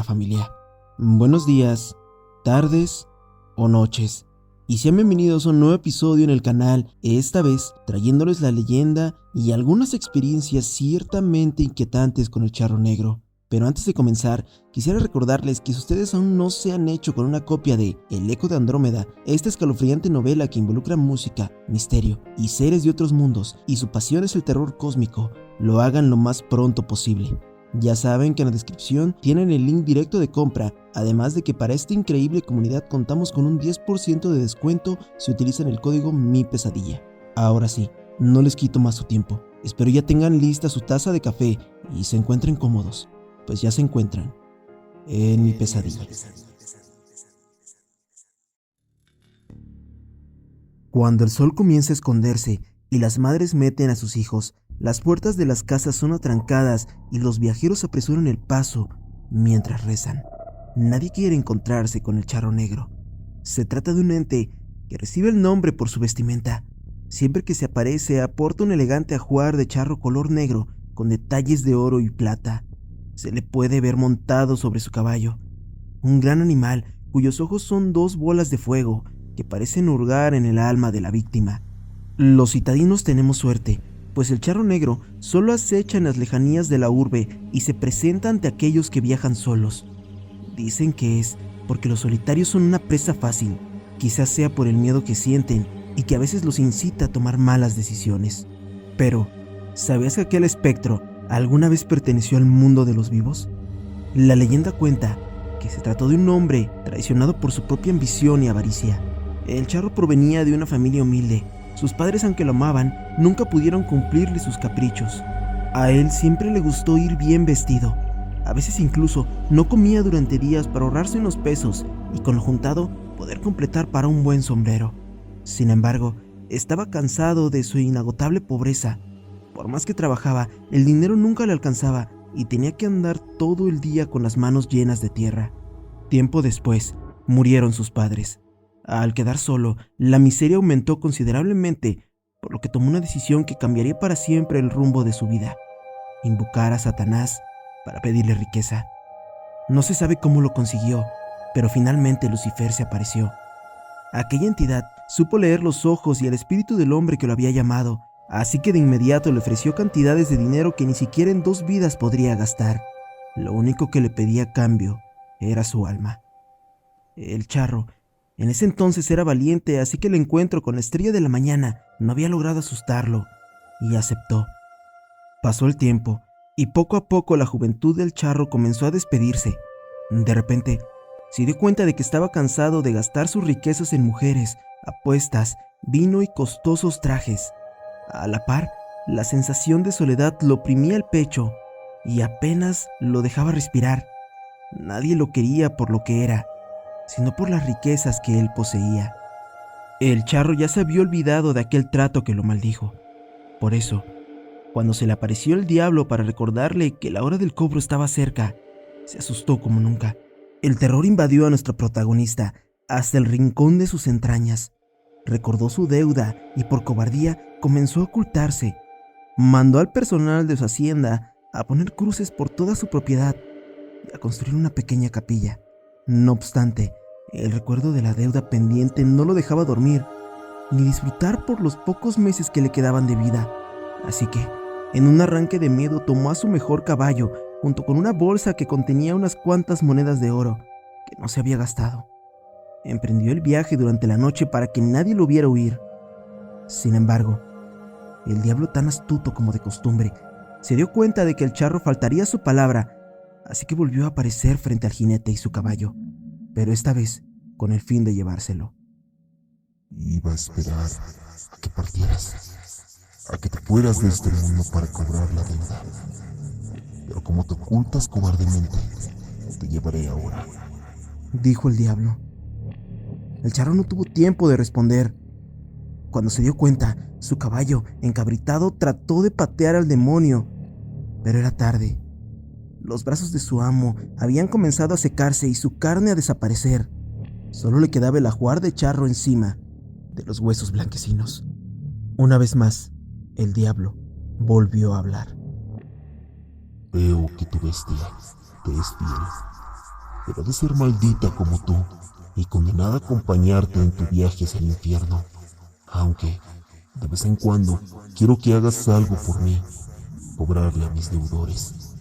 familia. Buenos días, tardes o noches. Y sean bienvenidos a un nuevo episodio en el canal, esta vez trayéndoles la leyenda y algunas experiencias ciertamente inquietantes con el charro negro. Pero antes de comenzar, quisiera recordarles que si ustedes aún no se han hecho con una copia de El Eco de Andrómeda, esta escalofriante novela que involucra música, misterio y seres de otros mundos, y su pasión es el terror cósmico, lo hagan lo más pronto posible. Ya saben que en la descripción tienen el link directo de compra, además de que para esta increíble comunidad contamos con un 10% de descuento si utilizan el código MIPESADILLA. Ahora sí, no les quito más su tiempo, espero ya tengan lista su taza de café y se encuentren cómodos, pues ya se encuentran en mi pesadilla. Cuando el sol comienza a esconderse y las madres meten a sus hijos, las puertas de las casas son atrancadas y los viajeros apresuran el paso mientras rezan. Nadie quiere encontrarse con el charro negro. Se trata de un ente que recibe el nombre por su vestimenta. Siempre que se aparece aporta un elegante ajuar de charro color negro con detalles de oro y plata. Se le puede ver montado sobre su caballo, un gran animal cuyos ojos son dos bolas de fuego que parecen hurgar en el alma de la víctima. Los citadinos tenemos suerte, pues el charro negro solo acecha en las lejanías de la urbe y se presenta ante aquellos que viajan solos. Dicen que es porque los solitarios son una presa fácil, quizás sea por el miedo que sienten y que a veces los incita a tomar malas decisiones. Pero, ¿sabías que aquel espectro alguna vez perteneció al mundo de los vivos? La leyenda cuenta que se trató de un hombre traicionado por su propia ambición y avaricia. El charro provenía de una familia humilde. Sus padres, aunque lo amaban, nunca pudieron cumplirle sus caprichos. A él siempre le gustó ir bien vestido. A veces incluso no comía durante días para ahorrarse unos pesos y con lo juntado poder completar para un buen sombrero. Sin embargo, estaba cansado de su inagotable pobreza. Por más que trabajaba, el dinero nunca le alcanzaba y tenía que andar todo el día con las manos llenas de tierra. Tiempo después, murieron sus padres. Al quedar solo, la miseria aumentó considerablemente, por lo que tomó una decisión que cambiaría para siempre el rumbo de su vida: invocar a Satanás para pedirle riqueza. No se sabe cómo lo consiguió, pero finalmente Lucifer se apareció. Aquella entidad supo leer los ojos y el espíritu del hombre que lo había llamado, así que de inmediato le ofreció cantidades de dinero que ni siquiera en 2 vidas podría gastar. Lo único que le pedía a cambio era su alma. El charro en ese entonces era valiente, así que el encuentro con la estrella de la mañana no había logrado asustarlo, y aceptó. Pasó el tiempo, y poco a poco la juventud del charro comenzó a despedirse. De repente, se dio cuenta de que estaba cansado de gastar sus riquezas en mujeres, apuestas, vino y costosos trajes. A la par, la sensación de soledad lo oprimía el pecho y apenas lo dejaba respirar. Nadie lo quería por lo que era, sino por las riquezas que él poseía. El charro ya se había olvidado de aquel trato que lo maldijo. Por eso, cuando se le apareció el diablo para recordarle que la hora del cobro estaba cerca, se asustó como nunca. El terror invadió a nuestro protagonista hasta el rincón de sus entrañas. Recordó su deuda y por cobardía comenzó a ocultarse. Mandó al personal de su hacienda a poner cruces por toda su propiedad y a construir una pequeña capilla. No obstante, el recuerdo de la deuda pendiente no lo dejaba dormir ni disfrutar por los pocos meses que le quedaban de vida. Así que, en un arranque de miedo, tomó a su mejor caballo junto con una bolsa que contenía unas cuantas monedas de oro que no se había gastado. Emprendió el viaje durante la noche para que nadie lo viera huir. Sin embargo, el diablo, tan astuto como de costumbre, se dio cuenta de que el charro faltaría a su palabra, así que volvió a aparecer frente al jinete y su caballo, pero esta vez con el fin de llevárselo. Iba a esperar a que partieras, a que te fueras de este mundo para cobrar la deuda. Pero como te ocultas cobardemente, te llevaré ahora, dijo el diablo. El charro no tuvo tiempo de responder. Cuando se dio cuenta, su caballo, encabritado, trató de patear al demonio, pero era tarde. Los brazos de su amo habían comenzado a secarse y su carne a desaparecer. Solo le quedaba el ajuar de charro encima de los huesos blanquecinos. Una vez más, el diablo volvió a hablar. Veo que tu bestia te es fiel. pero ha de ser maldita como tú y condenada a acompañarte en tu viaje hacia el infierno. Aunque, de vez en cuando, quiero que hagas algo por mí, cobrarle a mis deudores.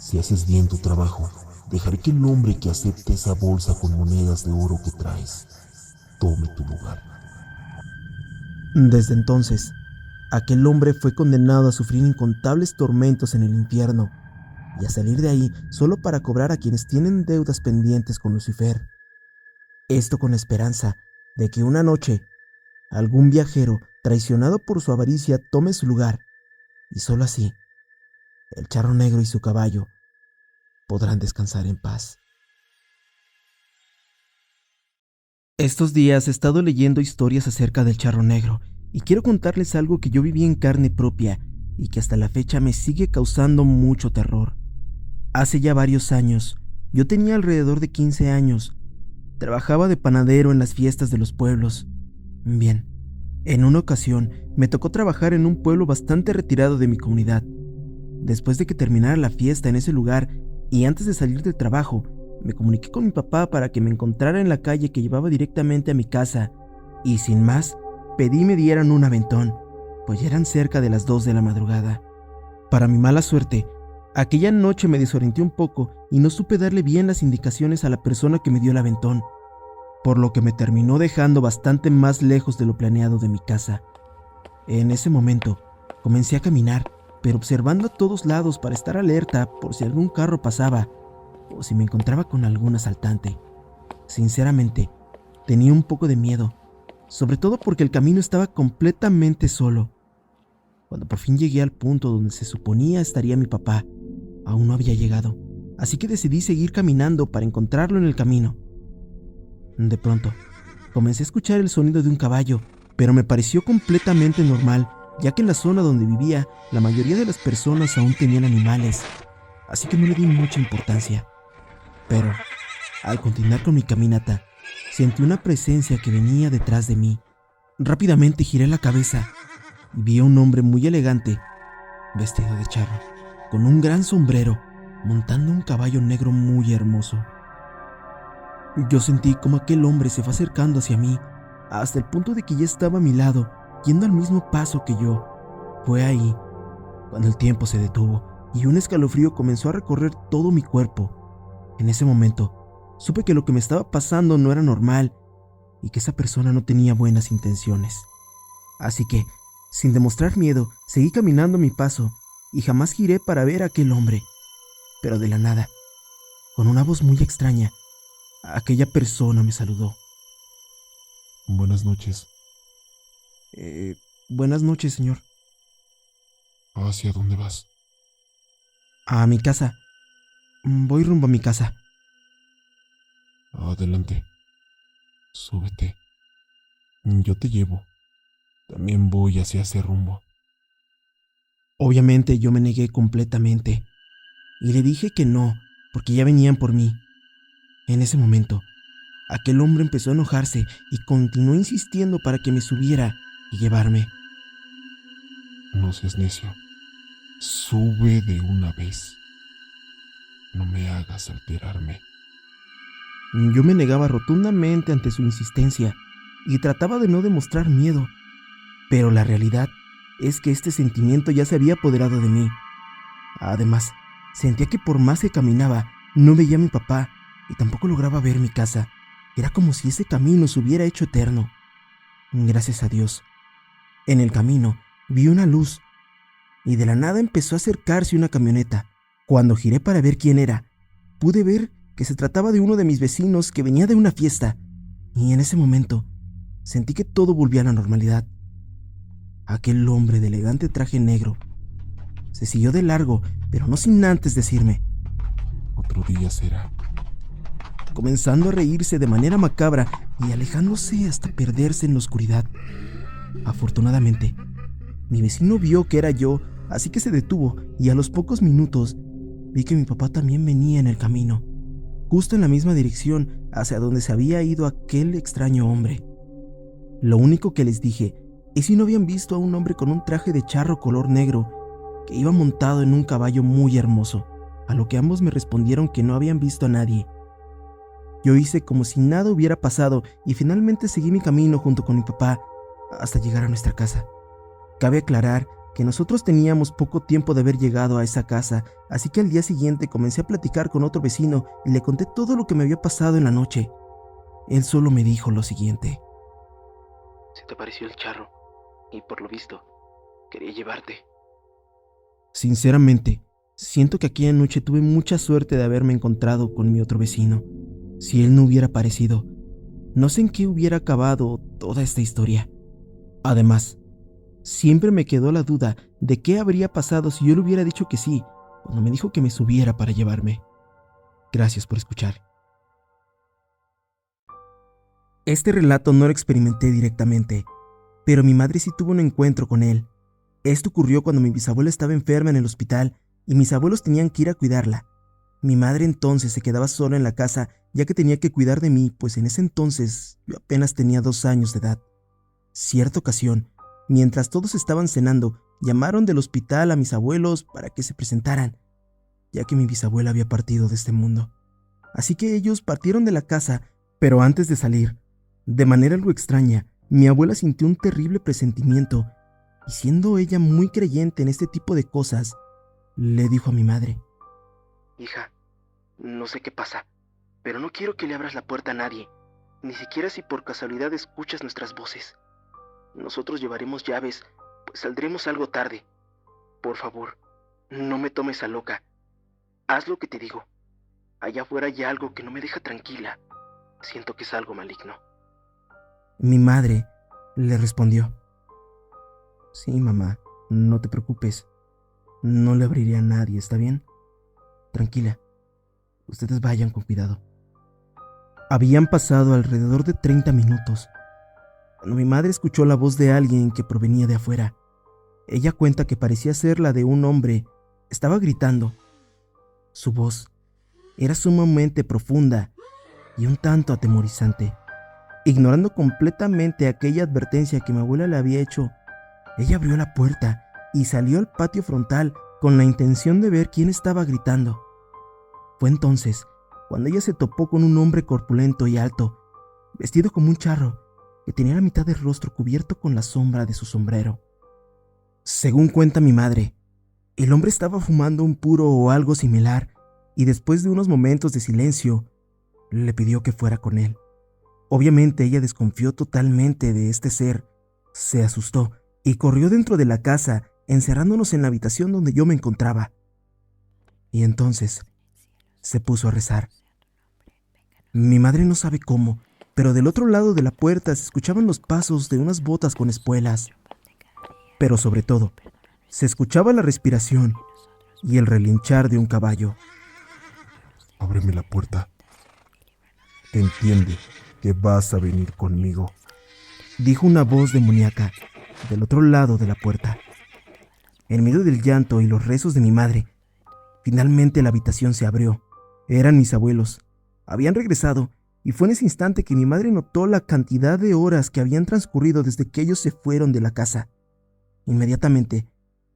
Si haces bien tu trabajo, dejaré que el hombre que acepte esa bolsa con monedas de oro que traes tome tu lugar. Desde entonces, aquel hombre fue condenado a sufrir incontables tormentos en el infierno y a salir de ahí solo para cobrar a quienes tienen deudas pendientes con Lucifer. Esto con la esperanza de que una noche algún viajero traicionado por su avaricia tome su lugar y solo así el charro negro y su caballo podrán descansar en paz. Estos días he estado leyendo historias acerca del charro negro y quiero contarles algo que yo viví en carne propia y que hasta la fecha me sigue causando mucho terror. Hace ya varios años, yo tenía alrededor de 15 años. Trabajaba de panadero en las fiestas de los pueblos. Bien, en una ocasión me tocó trabajar en un pueblo bastante retirado de mi comunidad. Después de que terminara la fiesta en ese lugar y antes de salir del trabajo, me comuniqué con mi papá para que me encontrara en la calle que llevaba directamente a mi casa y sin más, pedí me dieran un aventón, pues ya eran cerca de las 2 de la madrugada. Para mi mala suerte, aquella noche me desorienté un poco y no supe darle bien las indicaciones a la persona que me dio el aventón, por lo que me terminó dejando bastante más lejos de lo planeado de mi casa. En ese momento, comencé a caminar, pero observando a todos lados para estar alerta por si algún carro pasaba o si me encontraba con algún asaltante. Sinceramente, tenía un poco de miedo, sobre todo porque el camino estaba completamente solo. Cuando por fin llegué al punto donde se suponía estaría mi papá, aún no había llegado, así que decidí seguir caminando para encontrarlo en el camino. De pronto, comencé a escuchar el sonido de un caballo, pero me pareció completamente normal, ya que en la zona donde vivía, la mayoría de las personas aún tenían animales, así que no le di mucha importancia. Pero, al continuar con mi caminata, sentí una presencia que venía detrás de mí. Rápidamente giré la cabeza y vi a un hombre muy elegante, vestido de charro, con un gran sombrero, montando un caballo negro muy hermoso. Yo sentí como aquel hombre se fue acercando hacia mí, hasta el punto de que ya estaba a mi lado, yendo al mismo paso que yo. Fue ahí cuando el tiempo se detuvo y un escalofrío comenzó a recorrer todo mi cuerpo. En ese momento, supe que lo que me estaba pasando no era normal y que esa persona no tenía buenas intenciones. Así que, sin demostrar miedo, seguí caminando a mi paso y jamás giré para ver a aquel hombre. Pero de la nada, con una voz muy extraña, aquella persona me saludó. Buenas noches. Buenas noches, señor. ¿Hacia dónde vas? A mi casa. Voy rumbo a mi casa. Adelante. Súbete. Yo te llevo. También voy hacia ese rumbo. Obviamente yo me negué completamente y le dije que no, porque ya venían por mí. En ese momento, aquel hombre empezó a enojarse y continuó insistiendo para que me subiera y llevarme. No seas necio. Sube de una vez. No me hagas alterarme. Yo me negaba rotundamente ante su insistencia y trataba de no demostrar miedo, pero la realidad es que este sentimiento ya se había apoderado de mí. Además, sentía que por más que caminaba, no veía a mi papá y tampoco lograba ver mi casa. Era como si ese camino se hubiera hecho eterno. Gracias a Dios, en el camino vi una luz y de la nada empezó a acercarse una camioneta. Cuando giré para ver quién era, pude ver que se trataba de uno de mis vecinos que venía de una fiesta, y en ese momento sentí que todo volvía a la normalidad. Aquel hombre de elegante traje negro se siguió de largo, pero no sin antes decirme: Otro día será. comenzando a reírse de manera macabra y alejándose hasta perderse en la oscuridad. Afortunadamente, mi vecino vio que era yo, así que se detuvo y a los pocos minutos vi que mi papá también venía en el camino, justo en la misma dirección hacia donde se había ido aquel extraño hombre. Lo único que les dije es si no habían visto a un hombre con un traje de charro color negro que iba montado en un caballo muy hermoso, a lo que ambos me respondieron que no habían visto a nadie. Yo hice como si nada hubiera pasado y finalmente seguí mi camino junto con mi papá hasta llegar a nuestra casa. Cabe aclarar que nosotros teníamos poco tiempo de haber llegado a esa casa, así que al día siguiente comencé a platicar con otro vecino y le conté todo lo que me había pasado en la noche. Él solo me dijo lo siguiente: Se te apareció el charro y por lo visto quería llevarte. Sinceramente, siento que aquella noche tuve mucha suerte de haberme encontrado con mi otro vecino. Si él no hubiera aparecido, no sé en qué hubiera acabado toda esta historia. Además, siempre me quedó la duda de qué habría pasado si yo le hubiera dicho que sí cuando me dijo que me subiera para llevarme. Gracias por escuchar. Este relato no lo experimenté directamente, pero mi madre sí tuvo un encuentro con él. Esto ocurrió cuando mi bisabuela estaba enferma en el hospital y mis abuelos tenían que ir a cuidarla. Mi madre entonces se quedaba sola en la casa ya que tenía que cuidar de mí, pues en ese entonces yo apenas tenía 2 años de edad. Cierta ocasión, mientras todos estaban cenando, llamaron del hospital a mis abuelos para que se presentaran, ya que mi bisabuela había partido de este mundo. Así que ellos partieron de la casa, pero antes de salir, de manera algo extraña, mi abuela sintió un terrible presentimiento y siendo ella muy creyente en este tipo de cosas, le dijo a mi madre: Hija, no sé qué pasa, pero no quiero que le abras la puerta a nadie, ni siquiera si por casualidad escuchas nuestras voces. Nosotros llevaremos llaves, pues saldremos algo tarde. Por favor, no me tomes a loca. Haz lo que te digo. Allá afuera hay algo que no me deja tranquila. Siento que es algo maligno. Mi madre le respondió: Sí, mamá, no te preocupes. No le abriré a nadie, ¿está bien? Tranquila, ustedes vayan con cuidado. Habían pasado alrededor de 30 minutos cuando mi madre escuchó la voz de alguien que provenía de afuera. Ella cuenta que parecía ser la de un hombre. Estaba gritando. Su voz era sumamente profunda y un tanto atemorizante. Ignorando completamente aquella advertencia que mi abuela le había hecho, ella abrió la puerta y salió al patio frontal con la intención de ver quién estaba gritando. Fue entonces cuando ella se topó con un hombre corpulento y alto, vestido como un charro, que tenía la mitad del rostro cubierto con la sombra de su sombrero. Según cuenta mi madre, el hombre estaba fumando un puro o algo similar y después de unos momentos de silencio, le pidió que fuera con él. Obviamente ella desconfió totalmente de este ser, se asustó y corrió dentro de la casa, encerrándonos en la habitación donde yo me encontraba. Y entonces se puso a rezar. Mi madre no sabe cómo, pero del otro lado de la puerta se escuchaban los pasos de unas botas con espuelas. Pero sobre todo, se escuchaba la respiración y el relinchar de un caballo. Ábreme la puerta. Entiende que vas a venir conmigo, dijo una voz demoníaca del otro lado de la puerta. En medio del llanto y los rezos de mi madre, finalmente la habitación se abrió. Eran mis abuelos. Habían regresado y fue en ese instante que mi madre notó la cantidad de horas que habían transcurrido desde que ellos se fueron de la casa. Inmediatamente,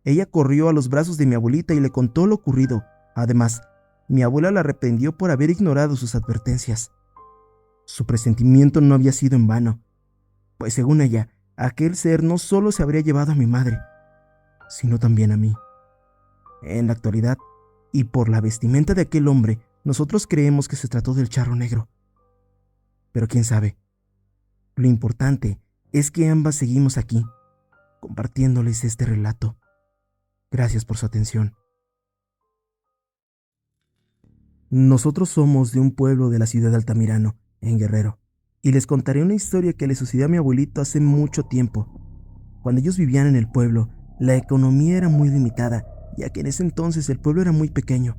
ella corrió a los brazos de mi abuelita y le contó lo ocurrido. Además, mi abuela la reprendió por haber ignorado sus advertencias. Su presentimiento no había sido en vano, pues según ella, aquel ser no solo se habría llevado a mi madre, sino también a mí. En la actualidad, y por la vestimenta de aquel hombre, nosotros creemos que se trató del charro negro. Pero quién sabe. Lo importante es que ambas seguimos aquí, compartiéndoles este relato. Gracias por su atención. Nosotros somos de un pueblo de la ciudad de Altamirano, en Guerrero, y les contaré una historia que le sucedió a mi abuelito hace mucho tiempo. Cuando ellos vivían en el pueblo, la economía era muy limitada, ya que en ese entonces el pueblo era muy pequeño.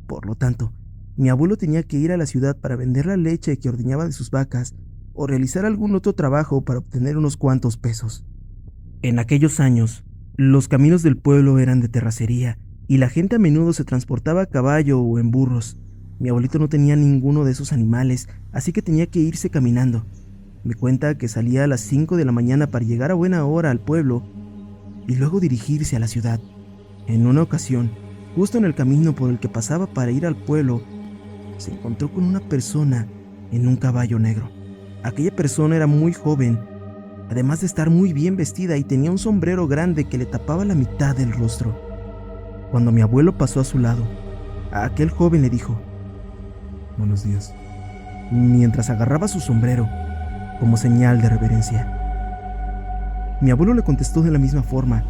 Por lo tanto, mi abuelo tenía que ir a la ciudad para vender la leche que ordeñaba de sus vacas o realizar algún otro trabajo para obtener unos cuantos pesos. En aquellos años, los caminos del pueblo eran de terracería y la gente a menudo se transportaba a caballo o en burros. Mi abuelito no tenía ninguno de esos animales, así que tenía que irse caminando. Me cuenta que salía a las 5 de la mañana para llegar a buena hora al pueblo y luego dirigirse a la ciudad. En una ocasión, justo en el camino por el que pasaba para ir al pueblo, se encontró con una persona en un caballo negro. Aquella persona era muy joven, además de estar muy bien vestida, y tenía un sombrero grande que le tapaba la mitad del rostro. Cuando mi abuelo pasó a su lado, a aquel joven le dijo: Buenos días. mientras agarraba su sombrero como señal de reverencia. Mi abuelo le contestó de la misma forma.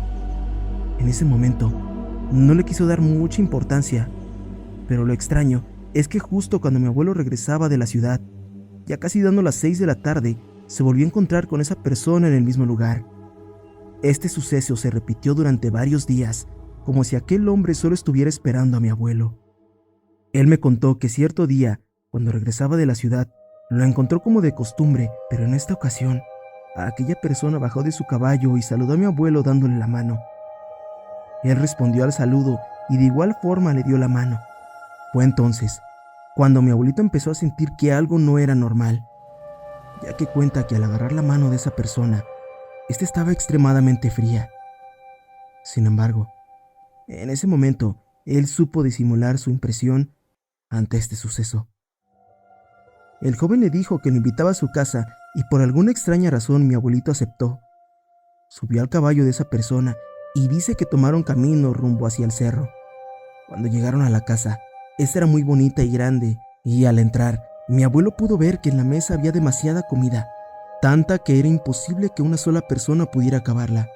En ese momento, no le quiso dar mucha importancia, pero lo extraño es que justo cuando mi abuelo regresaba de la ciudad, ya casi dando las 6 de la tarde, se volvió a encontrar con esa persona en el mismo lugar. Este suceso se repitió durante varios días, como si aquel hombre solo estuviera esperando a mi abuelo. Él me contó que cierto día, cuando regresaba de la ciudad, lo encontró como de costumbre, pero en esta ocasión, aquella persona bajó de su caballo y saludó a mi abuelo dándole la mano. Él respondió al saludo y de igual forma le dio la mano. Fue entonces cuando mi abuelito empezó a sentir que algo no era normal, ya que cuenta que al agarrar la mano de esa persona, esta estaba extremadamente fría. Sin embargo, en ese momento, él supo disimular su impresión ante este suceso. El joven le dijo que lo invitaba a su casa y por alguna extraña razón mi abuelito aceptó. Subió al caballo de esa persona y dice que tomaron camino rumbo hacia el cerro. Cuando llegaron a la casa, esta era muy bonita y grande, y al entrar, mi abuelo pudo ver que en la mesa había demasiada comida, tanta que era imposible que una sola persona pudiera acabarla.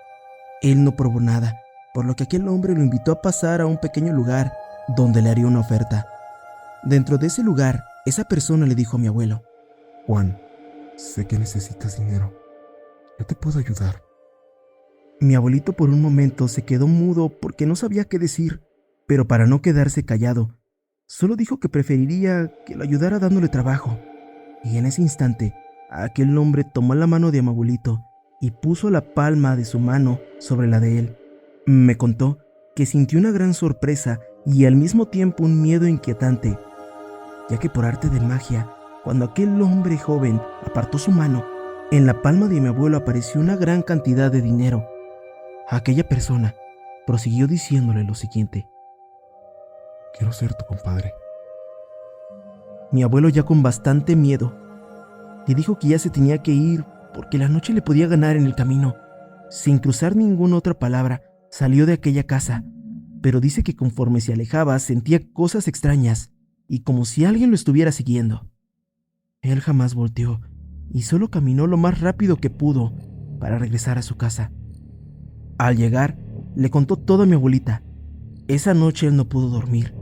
Él no probó nada, por lo que aquel hombre lo invitó a pasar a un pequeño lugar donde le haría una oferta. Dentro de ese lugar, esa persona le dijo a mi abuelo: Juan, sé que necesitas dinero. Yo te puedo ayudar. Mi abuelito por un momento se quedó mudo porque no sabía qué decir, pero para no quedarse callado, solo dijo que preferiría que lo ayudara dándole trabajo. Y en ese instante, aquel hombre tomó la mano de mi abuelito y puso la palma de su mano sobre la de él. Me contó que sintió una gran sorpresa y al mismo tiempo un miedo inquietante, ya que por arte de magia, cuando aquel hombre joven apartó su mano, en la palma de mi abuelo apareció una gran cantidad de dinero. Aquella persona prosiguió diciéndole lo siguiente: Quiero ser tu compadre. Mi abuelo, ya con bastante miedo, le dijo que ya se tenía que ir porque la noche le podía ganar en el camino. Sin cruzar ninguna otra palabra, salió de aquella casa, pero dice que conforme se alejaba sentía cosas extrañas y como si alguien lo estuviera siguiendo. Él jamás volteó y solo caminó lo más rápido que pudo para regresar a su casa. Al llegar, le contó todo a mi abuelita. Esa noche él no pudo dormir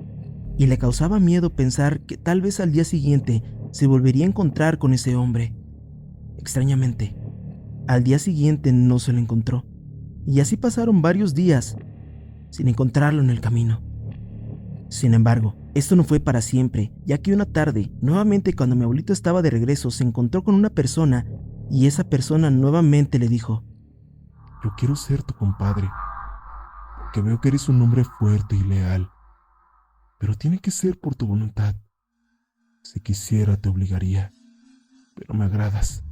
y le causaba miedo pensar que tal vez al día siguiente se volvería a encontrar con ese hombre. Extrañamente, al día siguiente no se lo encontró y así pasaron varios días sin encontrarlo en el camino. Sin embargo, esto no fue para siempre, ya que una tarde, nuevamente cuando mi abuelito estaba de regreso, se encontró con una persona y esa persona nuevamente le dijo: Yo quiero ser tu compadre, porque veo que eres un hombre fuerte y leal, pero tiene que ser por tu voluntad. Si quisiera te obligaría, pero me agradas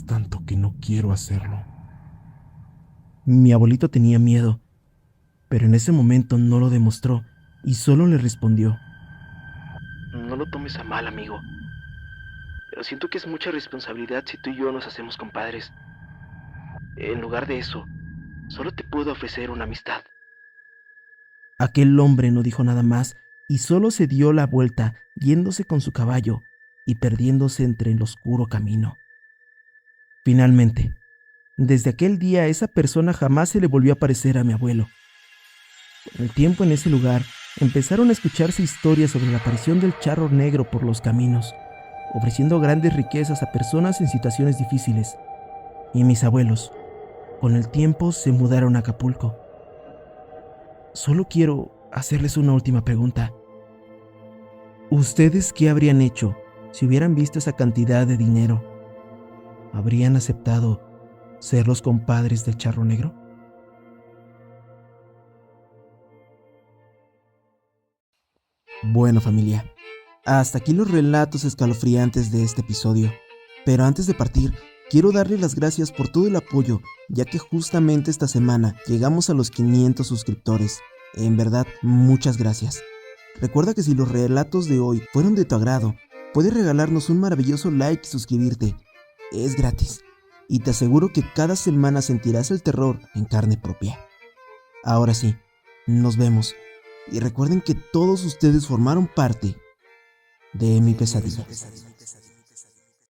tanto que no quiero hacerlo. Mi abuelito tenía miedo, pero en ese momento no lo demostró y solo le respondió: No lo tomes a mal, amigo, pero siento que es mucha responsabilidad si tú y yo nos hacemos compadres. En lugar de eso, solo te puedo ofrecer una amistad. Aquel hombre no dijo nada más y solo se dio la vuelta, yéndose con su caballo y perdiéndose entre el oscuro camino. Finalmente, desde aquel día esa persona jamás se le volvió a aparecer a mi abuelo. Con el tiempo en ese lugar empezaron a escucharse historias sobre la aparición del charro negro por los caminos, ofreciendo grandes riquezas a personas en situaciones difíciles. Y mis abuelos, con el tiempo, se mudaron a Acapulco. Solo quiero hacerles una última pregunta. ¿Ustedes qué habrían hecho si hubieran visto esa cantidad de dinero? ¿Habrían aceptado ser los compadres del charro negro? Bueno, familia, hasta aquí los relatos escalofriantes de este episodio. Pero antes de partir, quiero darles las gracias por todo el apoyo, ya que justamente esta semana llegamos a los 500 suscriptores. En verdad, muchas gracias. Recuerda que si los relatos de hoy fueron de tu agrado, puedes regalarnos un maravilloso like y suscribirte. Es gratis. Y te aseguro que cada semana sentirás el terror en carne propia. Ahora sí, nos vemos. Y recuerden que todos ustedes formaron parte de mi pesadilla.